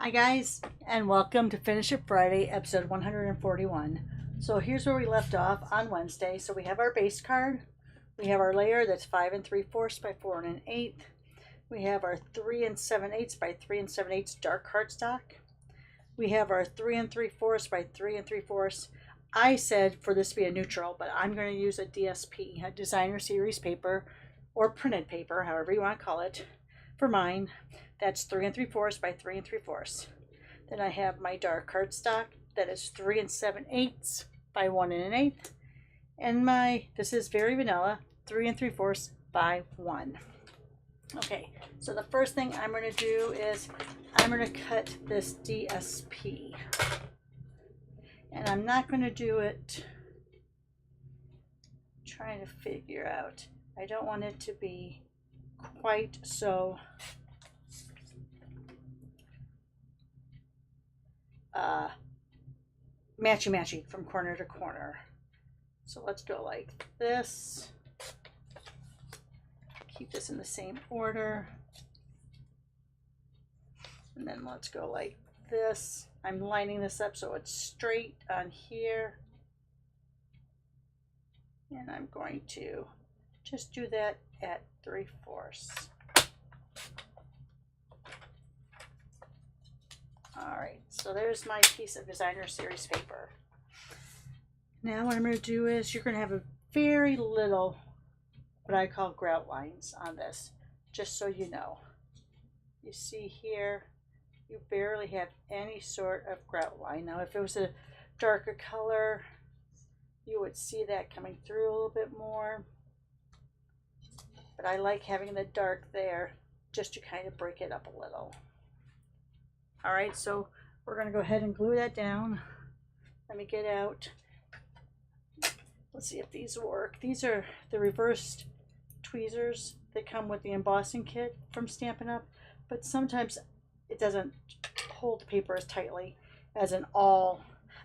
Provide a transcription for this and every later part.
Hi guys, and welcome to Finish It Friday, episode 141. So here's where we left off on Wednesday. So we have our base card. We have our layer that's 5 3/4 by 4 1/8. We have our 3 7/8 by 3 7/8 dark cardstock. We have our 3 3/4 by 3 3/4. I said for this to be a neutral, but I'm going to use a DSP, a designer series paper, or printed paper, however you want to call it, for mine. That's 3 3/4 by 3 3/4. Then I have my dark cardstock that is 3 7/8 by 1 1/8. And this is very vanilla, 3 3/4 by 1. Okay, so the first thing I'm going to do is I'm going to cut this DSP. And I'm not going to do it trying to figure out. I don't want it to be quite so matchy-matchy from corner to corner. So let's go like this. Keep this in the same order. And then let's go like this. I'm lining this up so it's straight on here. And I'm going to just do that at 3/4. Alright, so there's my piece of designer series paper. Now what I'm going to do is you're going to have a very little, what I call grout lines on this, just so you know. You see here, you barely have any sort of grout line. Now if it was a darker color, you would see that coming through a little bit more. But I like having the dark there just to kind of break it up a little. Alright, so we're going to go ahead and glue that down. Let me get out. Let's see if these work. These are the reversed tweezers that come with the embossing kit from Stampin' Up! But sometimes it doesn't hold the paper as tightly as an all.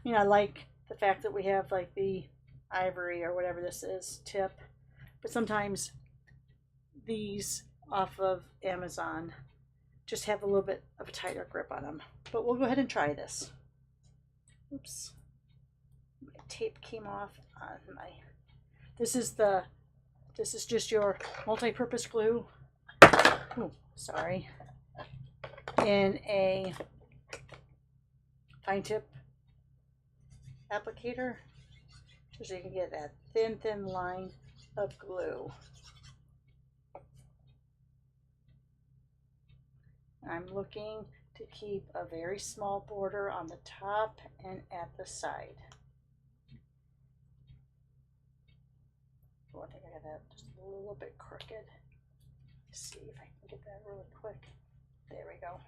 I like the fact that we have like the ivory or whatever this is tip, but sometimes these off of Amazon just have a little bit of a tighter grip on them. But we'll go ahead and try this. Oops, my tape came off on my. This is just your multi-purpose glue. Ooh, sorry. In a fine tip applicator, so you can get that thin line of glue. I'm looking to keep a very small border on the top and at the side. Oh, I think I got that just a little bit crooked. Let's see if I can get that really quick. There we go.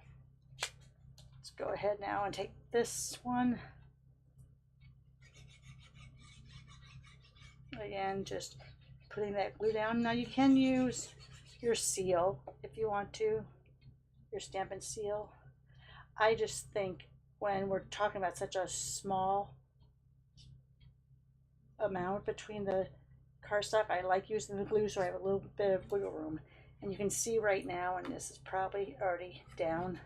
Let's go ahead now and take this one. Again, just putting that glue down. Now you can use your seal if you want to, your Stampin' Seal. I just think when we're talking about such a small amount between the cardstock, I like using the glue so I have a little bit of wiggle room. And you can see right now, and this is probably already down.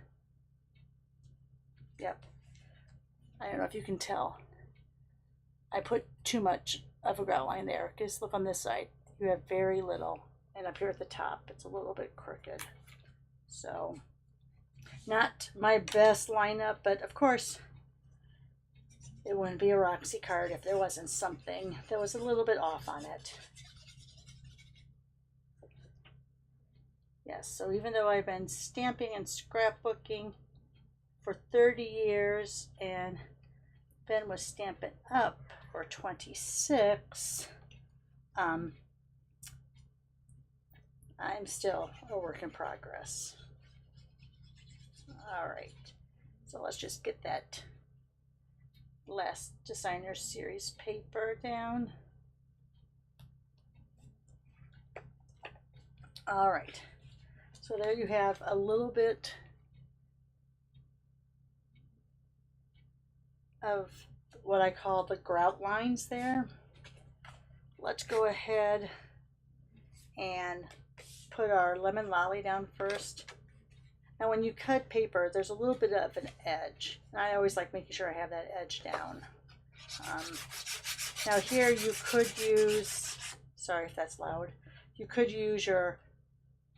Yep. I don't know if you can tell. I put too much of a grout line there. Just look on this side. You have very little. And up here at the top, it's a little bit crooked. So, not my best lineup, but of course, it wouldn't be a Roxy card if there wasn't something that was a little bit off on it. Yes, so even though I've been stamping and scrapbooking for 30 years and Ben was Stampin' Up! For 26, I'm still a work in progress. All right, so let's just get that last designer series paper down. All right, so there you have a little bit of what I call the grout lines there. Let's go ahead and put our lemon lolly down first. Now when you cut paper, there's a little bit of an edge. And I always like making sure I have that edge down. Now here you could use, sorry if that's loud, you could use your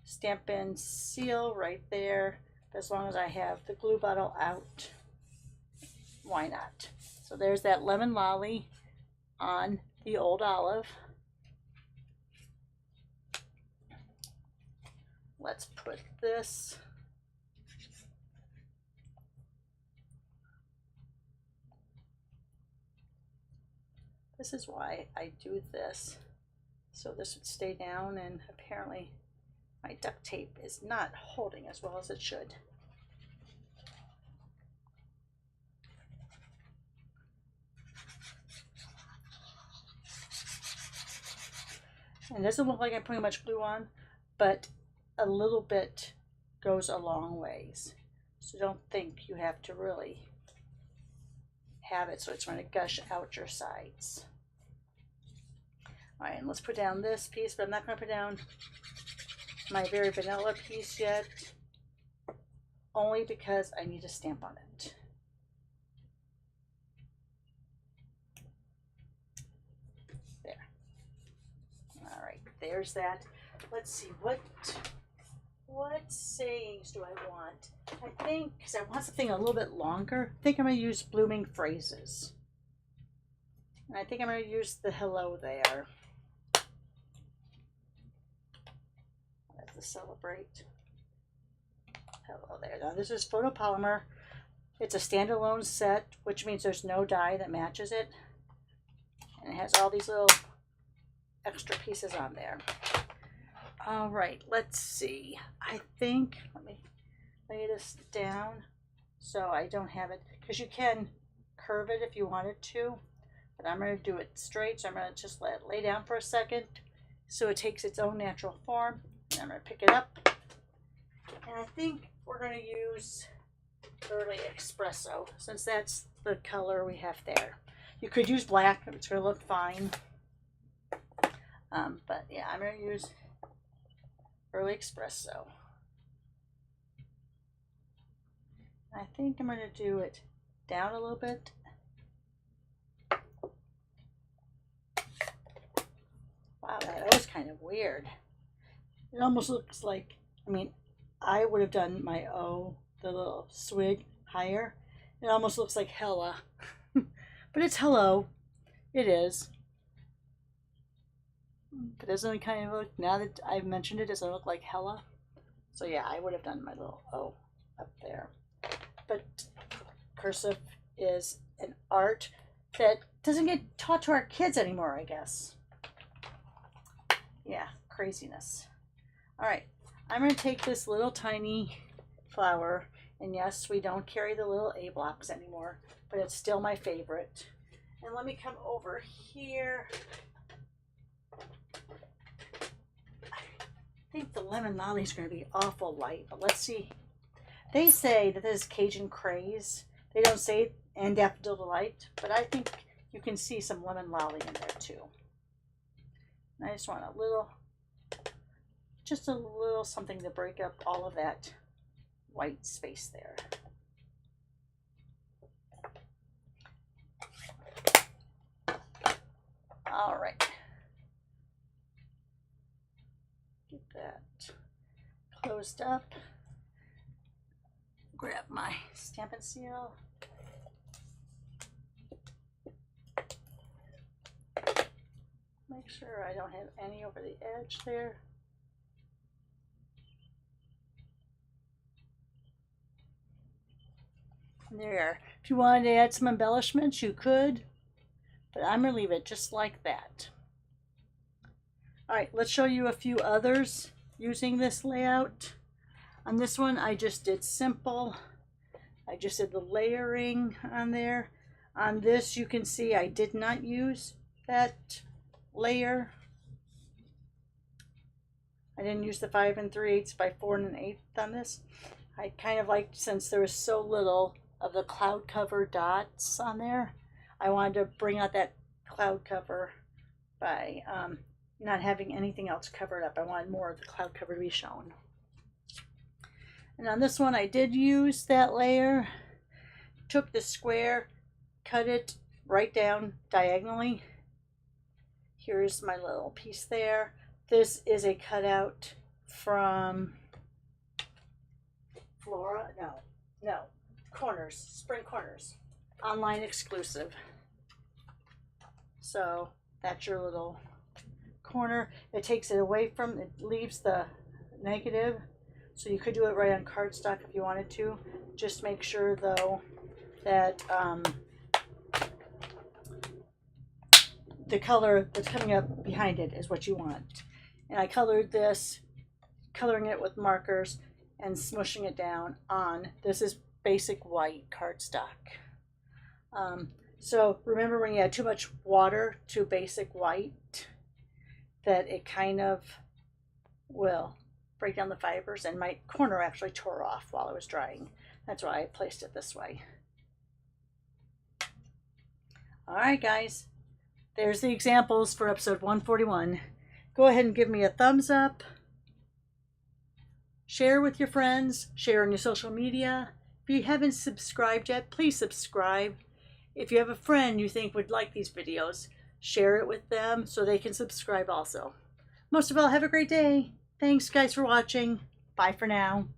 Stampin' Seal right there. As long as I have the glue bottle out, why not? So there's that lemon lolly on the old olive. Let's put this is why I do this, so this would stay down, and apparently my duct tape is not holding as well as it should. And it doesn't look like I'm putting much glue on, but a little bit goes a long ways. So don't think you have to really have it so it's going to gush out your sides. All right, and let's put down this piece, but I'm not going to put down my very vanilla piece yet, only because I need a stamp on it. There. All right, there's that. Let's see, what sayings do I want? I think, because I want something a little bit longer, I think I'm going to use blooming phrases. And I think I'm going to use the hello there. That's the celebrate. Hello there. Now this is photopolymer. It's a standalone set, which means there's no die that matches it. And it has all these little extra pieces on there. All right, let's see. I think, let me lay this down so I don't have it, because you can curve it if you wanted to, but I'm going to do it straight, so I'm going to just let it lay down for a second so it takes its own natural form. And I'm going to pick it up, and I think we're going to use Early Espresso, since that's the color we have there. You could use black, it's going to look fine, but yeah, I'm going to use Early Espresso. I think I'm going to do it down a little bit. Wow, that was kind of weird. It almost looks like, I mean, I would have done my O, the little swig, higher. It almost looks like hella. But it's hello. It is. But doesn't it kind of look, now that I've mentioned it, doesn't it look like hella? So yeah, I would have done my little O up there. But cursive is an art that doesn't get taught to our kids anymore, I guess. Yeah, craziness. All right, I'm going to take this little tiny flower, and yes, we don't carry the little A blocks anymore, but it's still my favorite. And let me come over here. I think the lemon lolly is going to be awful light, but let's see. They say that this is Cajun Craze. They don't say and Daffodil Delight, but I think you can see some lemon lolly in there too. And I just want a little, just a little something to break up all of that white space there. All right. Get that closed up. Grab my Stampin' Seal. Make sure I don't have any over the edge there. And there you are. If you wanted to add some embellishments, you could, but I'm going to leave it just like that. All right, let's show you a few others using this layout. On this one, I just did simple. I just did the layering on there. On this, you can see I did not use that layer. I didn't use the 5 3/8 by 4 1/8 on this. I kind of liked, since there was so little of the cloud cover dots on there, I wanted to bring out that cloud cover by not having anything else covered up. I wanted more of the cloud cover to be shown. And on this one I did use that layer, took the square, cut it right down diagonally. Here's my little piece there. This is a cutout from Flora, no, Corners, Spring Corners, online exclusive. So that's your little corner. It takes it away from, it leaves the negative. So you could do it right on cardstock if you wanted to. Just make sure though that the color that's coming up behind it is what you want. And I colored this, coloring it with markers and smushing it down on, this is basic white cardstock. So remember when you add too much water to basic white, that it kind of will break down the fibers, and my corner actually tore off while it was drying. That's why I placed it this way. All right, guys, there's the examples for episode 141. Go ahead and give me a thumbs up. Share with your friends, share on your social media. If you haven't subscribed yet, please subscribe. If you have a friend you think would like these videos, share it with them so they can subscribe also. Most of all, have a great day. Thanks guys for watching. Bye for now.